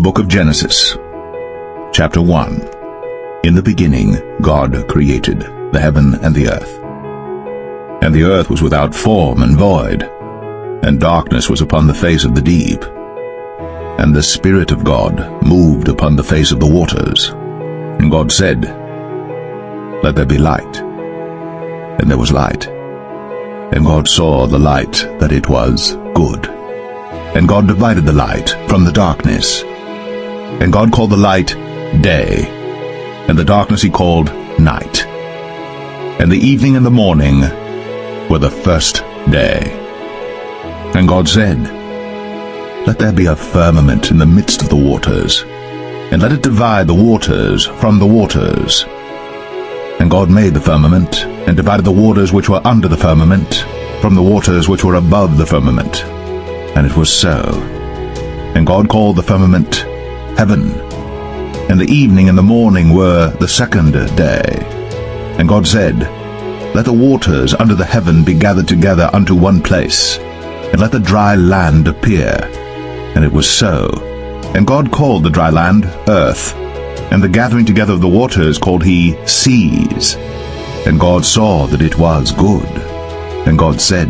book of Genesis, chapter 1. In the beginning God created the heaven and the earth. And the earth was without form and void, and darkness was upon the face of the deep. And the Spirit of God moved upon the face of the waters. And God said, "Let there be light." And there was light. And God saw the light that it was good. And God divided the light from the darkness. And God called the light day, and the darkness he called night. And the evening and the morning were the first day. And God said, "Let there be a firmament in the midst of the waters, and let it divide the waters from the waters." And God made the firmament, and divided the waters which were under the firmament from the waters which were above the firmament. And it was so. And God called the firmament heaven. And the evening and the morning were the second day. And God said, "Let the waters under the heaven be gathered together unto one place, and let the dry land appear." And it was so. And God called the dry land earth, and the gathering together of the waters called he seas. And God saw that it was good. And God said,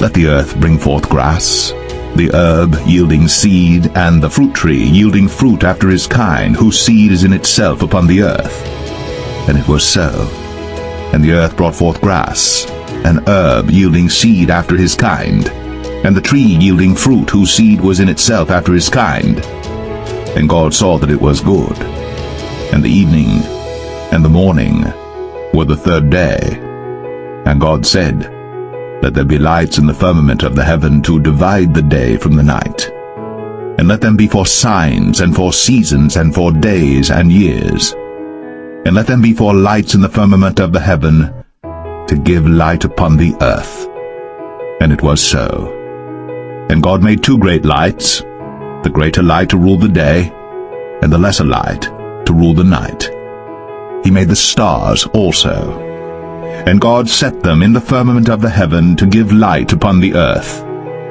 "Let the earth bring forth grass, the herb yielding seed, and the fruit tree yielding fruit after his kind, whose seed is in itself upon the earth." And it was so. And the earth brought forth grass, an herb yielding seed after his kind, and the tree yielding fruit, whose seed was in itself after his kind. And God saw that it was good. And the evening and the morning were the third day. And God said, "Let there be lights in the firmament of the heaven to divide the day from the night. And let them be for signs, and for seasons, and for days and years. And let them be for lights in the firmament of the heaven, to give light upon the earth." And it was so. And God made two great lights, the greater light to rule the day, and the lesser light to rule the night. He made the stars also. And God set them in the firmament of the heaven to give light upon the earth,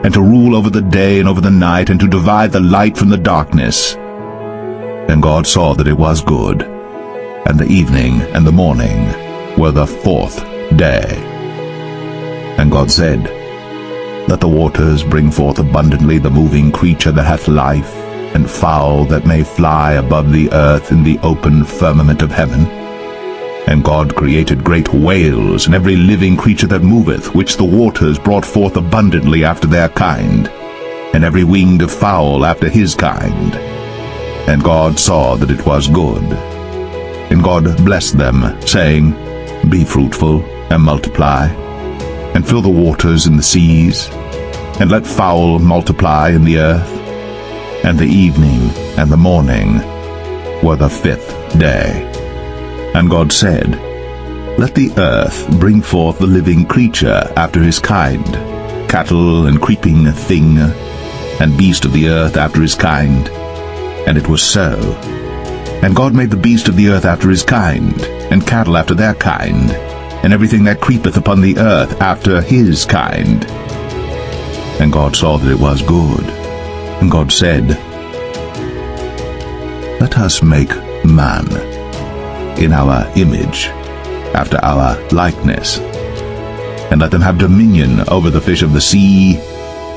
and to rule over the day and over the night, and to divide the light from the darkness. And God saw that it was good. And the evening and the morning were the fourth day. And God said, "Let the waters bring forth abundantly the moving creature that hath life, and fowl that may fly above the earth in the open firmament of heaven." And God created great whales, and every living creature that moveth, which the waters brought forth abundantly after their kind, and every winged fowl after his kind. And God saw that it was good. And God blessed them, saying, "Be fruitful, and multiply, and fill the waters in the seas, and let fowl multiply in the earth." And the evening and the morning were the fifth day. And God said, "Let the earth bring forth the living creature after his kind, cattle and creeping thing, and beast of the earth after his kind." And it was so. And God made the beast of the earth after his kind, and cattle after their kind, and everything that creepeth upon the earth after his kind. And God saw that it was good. And God said, "Let us make man in our image, after our likeness, and let them have dominion over the fish of the sea,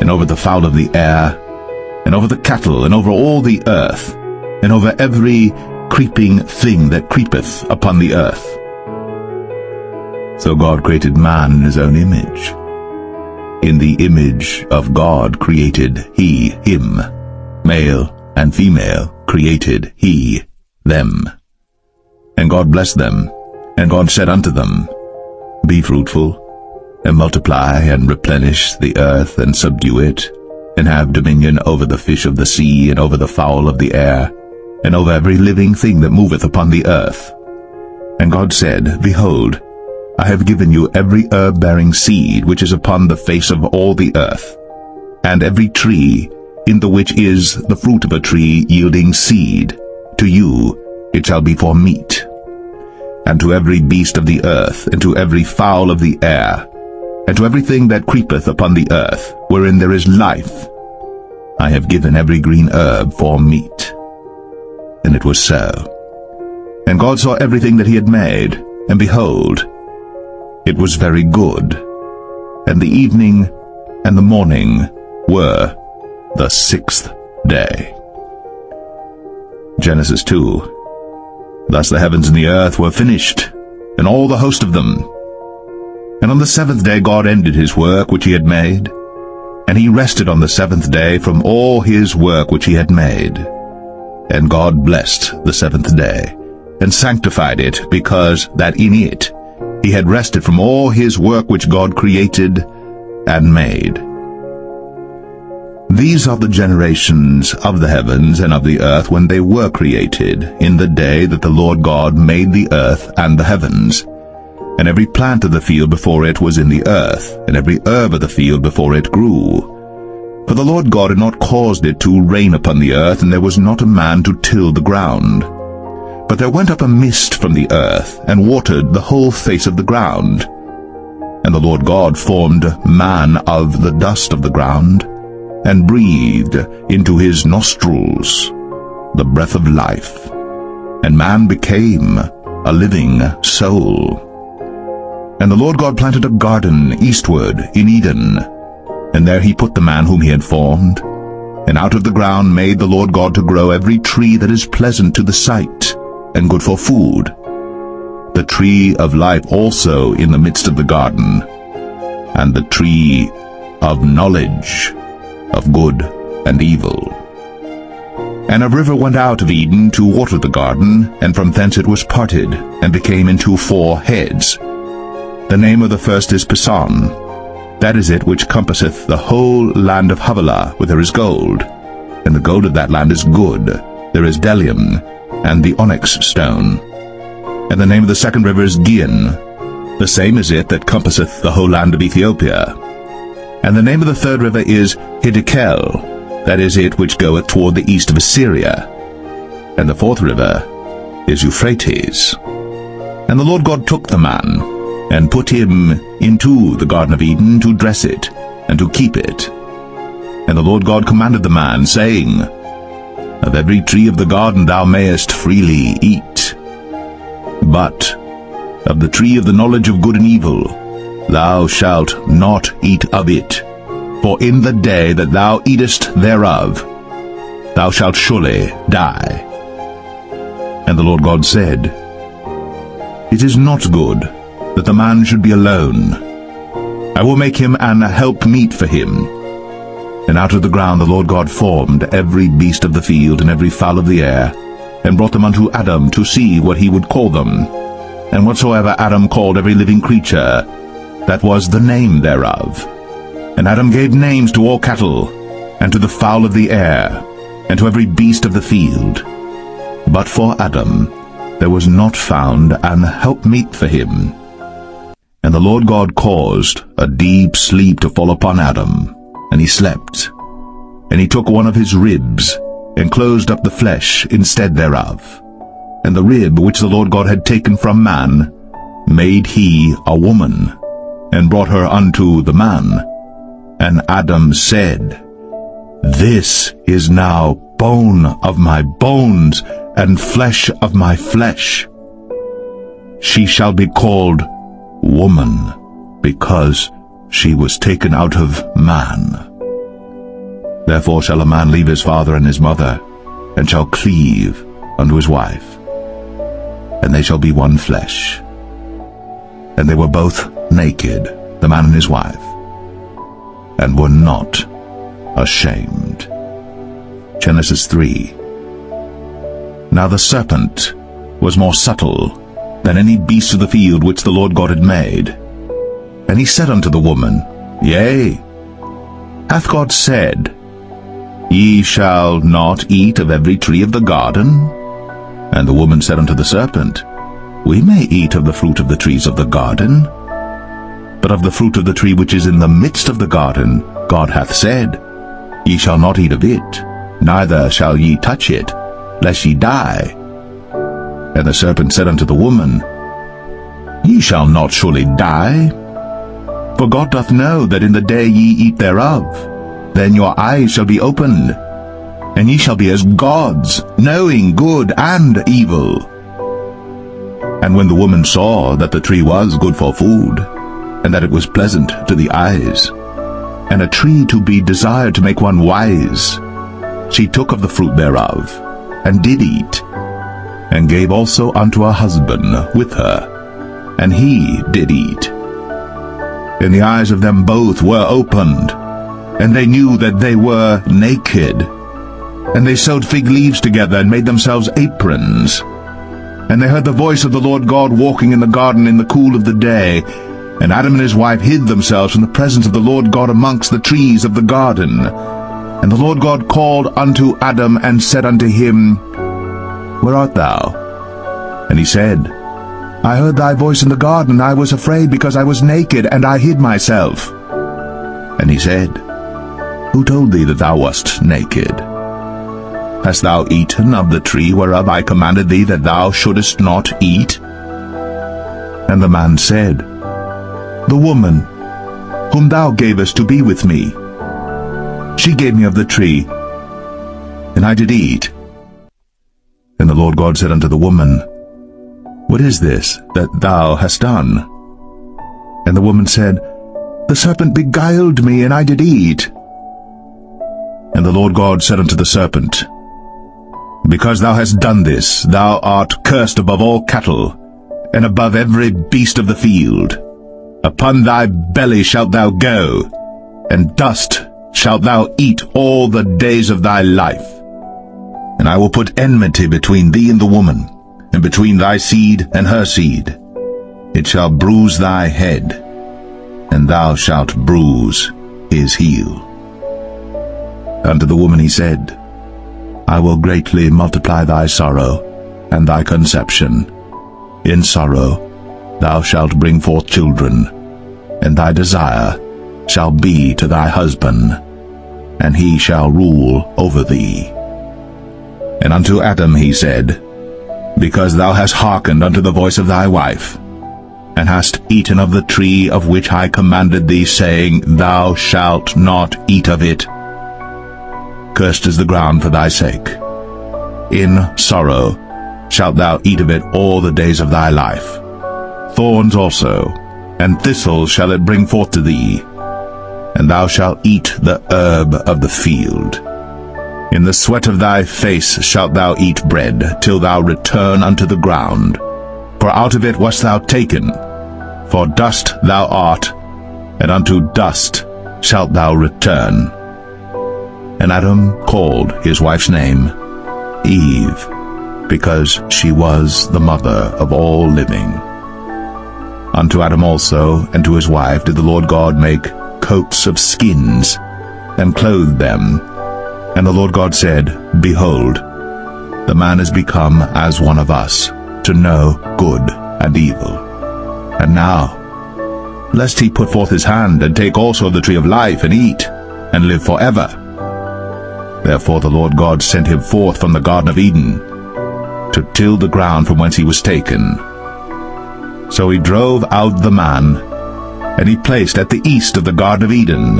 and over the fowl of the air, and over the cattle, and over all the earth, and over every creeping thing that creepeth upon the earth." So God created man in his own image. In the image of God created he him. Male and female created he them. And God blessed them, and God said unto them, "Be fruitful, and multiply, and replenish the earth, and subdue it, and have dominion over the fish of the sea, and over the fowl of the air, and over every living thing that moveth upon the earth." And God said, "Behold, I have given you every herb-bearing seed which is upon the face of all the earth, and every tree in the which is the fruit of a tree yielding seed. To you it shall be for meat. And to every beast of the earth, and to every fowl of the air, and to everything that creepeth upon the earth, wherein there is life, I have given every green herb for meat." And it was so. And God saw everything that he had made, and behold, it was very good. And the evening and the morning were the 6th day. Genesis 2. Thus the heavens and the earth were finished, and all the host of them. And on the 7th day God ended his work which he had made, and he rested on the 7th day from all his work which he had made. And God blessed the 7th day, and sanctified it, because that in it he had rested from all his work which God created and made. These are the generations of the heavens and of the earth when they were created, in the day that the Lord God made the earth and the heavens. And every plant of the field before it was in the earth, and every herb of the field before it grew. For the Lord God had not caused it to rain upon the earth, and there was not a man to till the ground. But there went up a mist from the earth, and watered the whole face of the ground. And the Lord God formed man of the dust of the ground, and breathed into his nostrils the breath of life, and man became a living soul. And the Lord God planted a garden eastward in Eden, and there he put the man whom he had formed. And out of the ground made the Lord God to grow every tree that is pleasant to the sight, and good for food, the tree of life also in the midst of the garden, and the tree of knowledge of good and evil. And a river went out of Eden to water the garden, and from thence it was parted, and became into 4 heads. The name of the first is Pison. That is it which compasseth the whole land of Havilah, where there is gold. And the gold of that land is good. There is bdellium, and the onyx stone. And the name of the second river is Gihon. The same is it that compasseth the whole land of Ethiopia. And the name of the third river is Hiddekel. That is it which goeth toward the east of Assyria. And the fourth river is Euphrates. And the Lord God took the man, and put him into the Garden of Eden to dress it, and to keep it. And the Lord God commanded the man, saying, Of every tree of the garden thou mayest freely eat, but of the tree of the knowledge of good and evil thou shalt not eat of it, for in the day that thou eatest thereof thou shalt surely die. And the Lord God said, It is not good that the man should be alone. I will make him an helpmeet for him. And out of the ground the Lord God formed every beast of the field and every fowl of the air, and brought them unto Adam to see what he would call them. And whatsoever Adam called every living creature, that was the name thereof. And Adam gave names to all cattle, and to the fowl of the air, and to every beast of the field. But for Adam there was not found an helpmeet for him. And the Lord God caused a deep sleep to fall upon Adam, and he slept. And he took one of his ribs, and closed up the flesh instead thereof. And the rib which the Lord God had taken from man made he a woman, and brought her unto the man. And Adam said, This is now bone of my bones, and flesh of my flesh. She shall be called woman, because she was taken out of man. Therefore shall a man leave his father and his mother, and shall cleave unto his wife, and they shall be one flesh. And they were both naked, the man and his wife, and were not ashamed. Genesis 3. Now the serpent was more subtle than any beast of the field which the Lord God had made. And he said unto the woman, Yea, hath God said, Ye shall not eat of every tree of the garden? And the woman said unto the serpent, We may eat of the fruit of the trees of the garden, but of the fruit of the tree which is in the midst of the garden, God hath said, Ye shall not eat of it, neither shall ye touch it, lest ye die. And the serpent said unto the woman, Ye shall not surely die, for God doth know that in the day ye eat thereof, then your eyes shall be opened, and ye shall be as gods, knowing good and evil. And when the woman saw that the tree was good for food, and that it was pleasant to the eyes, and a tree to be desired to make one wise, she took of the fruit thereof, and did eat, and gave also unto her husband with her, and he did eat. And the eyes of them both were opened, and they knew that they were naked. And they sewed fig leaves together, and made themselves aprons. And they heard the voice of the Lord God walking in the garden in the cool of the day. And Adam and his wife hid themselves from the presence of the Lord God amongst the trees of the garden. And the Lord God called unto Adam, and said unto him, Where art thou? And he said, I heard thy voice in the garden, I was afraid, because I was naked, and I hid myself. And he said, Who told thee that thou wast naked? Hast thou eaten of the tree whereof I commanded thee that thou shouldest not eat? And the man said, The woman, whom thou gavest to be with me, she gave me of the tree, and I did eat. And the Lord God said unto the woman, What is this that thou hast done? And the woman said, The serpent beguiled me, and I did eat. And the Lord God said unto the serpent, Because thou hast done this, thou art cursed above all cattle, and above every beast of the field. Upon thy belly shalt thou go, and dust shalt thou eat all the days of thy life. And I will put enmity between thee and the woman, and between thy seed and her seed. It shall bruise thy head, and thou shalt bruise his heel. Unto the woman he said, I will greatly multiply thy sorrow, and thy conception. In sorrow thou shalt bring forth children, and thy desire shall be to thy husband, and he shall rule over thee. And unto Adam he said, Because thou hast hearkened unto the voice of thy wife, and hast eaten of the tree of which I commanded thee, saying, Thou shalt not eat of it. Cursed is the ground for thy sake. In sorrow shalt thou eat of it all the days of thy life. Thorns also, and thistles shall it bring forth to thee, and thou shalt eat the herb of the field. In the sweat of thy face shalt thou eat bread, till thou return unto the ground. For out of it wast thou taken, for dust thou art, and unto dust shalt thou return. And Adam called his wife's name Eve, because she was the mother of all living. Unto Adam also and to his wife did the Lord God make coats of skins, and clothed them. And the Lord God said, Behold, the man is become as one of us, to know good and evil. And now, lest he put forth his hand, and take also of the tree of life, and eat, and live forever. Therefore the Lord God sent him forth from the Garden of Eden, to till the ground from whence he was taken. So he drove out the man, and he placed at the east of the Garden of Eden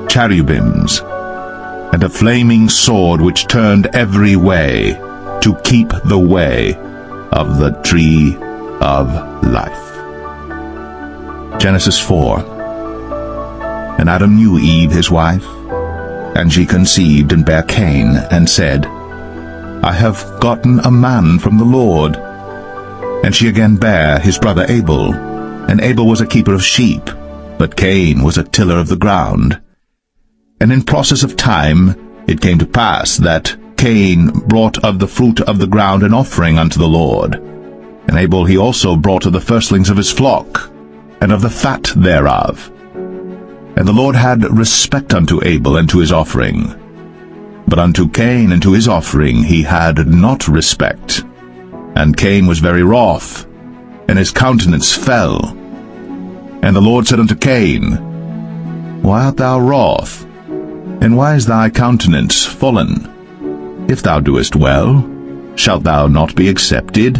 cherubims, and a flaming sword which turned every way, to keep the way of the tree of life. Genesis 4. And Adam knew Eve his wife, and she conceived and bare Cain, and said, I have gotten a man from the Lord. And she again bare his brother Abel, and Abel was a keeper of sheep, but Cain was a tiller of the ground. And in process of time it came to pass that Cain brought of the fruit of the ground an offering unto the Lord. And Abel he also brought of the firstlings of his flock, and of the fat thereof. And the Lord had respect unto Abel and to his offering. But unto Cain and to his offering he had not respect. And Cain was very wroth, and his countenance fell. And the Lord said unto Cain, Why art thou wroth? And why is thy countenance fallen? If thou doest well, shalt thou not be accepted?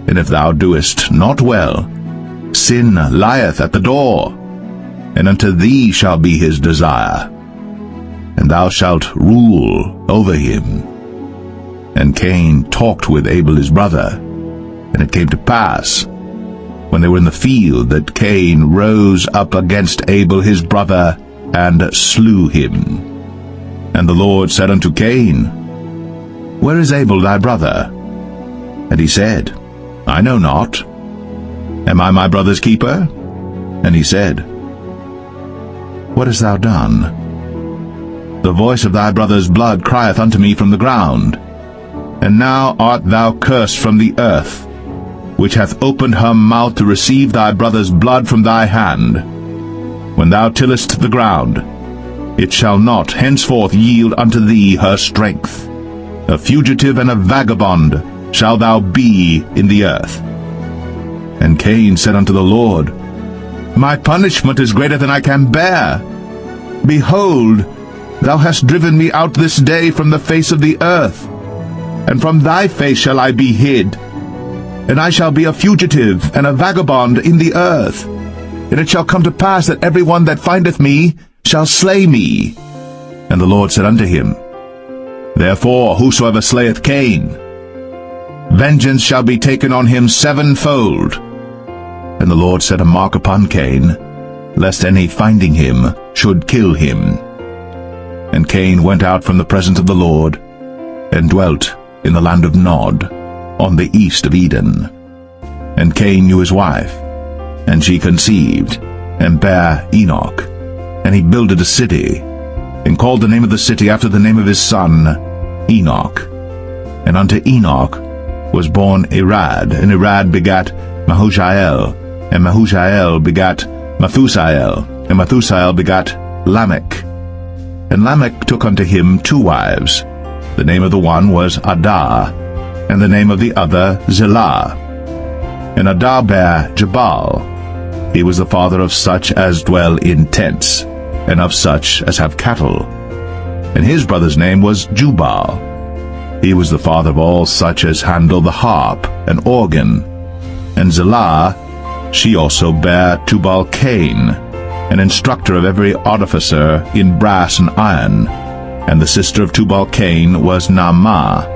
And if thou doest not well, sin lieth at the door, and unto thee shall be his desire, and thou shalt rule over him. And Cain talked with Abel his brother. And it came to pass, when they were in the field, that Cain rose up against Abel his brother, and slew him. And the Lord said unto Cain, Where is Abel thy brother? And he said, I know not. Am I my brother's keeper? And he said, What hast thou done? The voice of thy brother's blood crieth unto me from the ground. And now art thou cursed from the earth, which hath opened her mouth to receive thy brother's blood from thy hand. When thou tillest the ground, it shall not henceforth yield unto thee her strength. A fugitive and a vagabond shalt thou be in the earth. And Cain said unto the Lord, My punishment is greater than I can bear. Behold, thou hast driven me out this day from the face of the earth, and from thy face shall I be hid. And I shall be a fugitive and a vagabond in the earth. And it shall come to pass that every one that findeth me shall slay me. And the Lord said unto him, Therefore whosoever slayeth Cain, vengeance shall be taken on him sevenfold. And the Lord set a mark upon Cain, lest any finding him should kill him. And Cain went out from the presence of the Lord, and dwelt in the land of Nod, on the east of Eden. And Cain knew his wife, and she conceived, and bare Enoch. And he builded a city, and called the name of the city after the name of his son, Enoch. And unto Enoch was born Irad, and Irad begat Mahushael, and Mahushael begat Methusael, and Methusael begat Lamech. And Lamech took unto him 2 wives. The name of the one was Adah, and the name of the other Zillah. And Adah bare Jabal. He was the father of such as dwell in tents, and of such as have cattle. And his brother's name was Jubal. He was the father of all such as handle the harp and organ. And Zillah, she also bare Tubal-Cain, an instructor of every artificer in brass and iron. And the sister of Tubal-Cain was Naamah.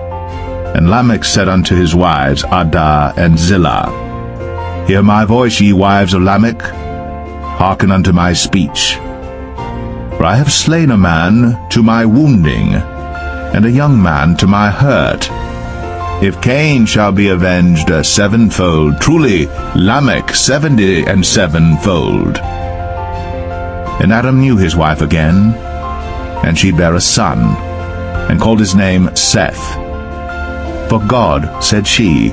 And Lamech said unto his wives, Adah and Zillah, Hear my voice, ye wives of Lamech, hearken unto my speech. For I have slain a man to my wounding, and a young man to my hurt. If Cain shall be avenged sevenfold, truly Lamech 77-fold. And Adam knew his wife again, and she bare a son, and called his name Seth. For God, said she,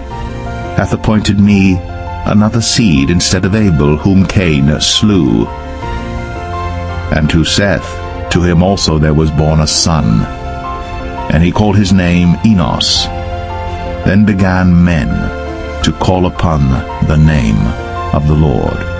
hath appointed me another seed instead of Abel, whom Cain slew. And to Seth, to him also there was born a son, and he called his name Enos. Then began men to call upon the name of the Lord.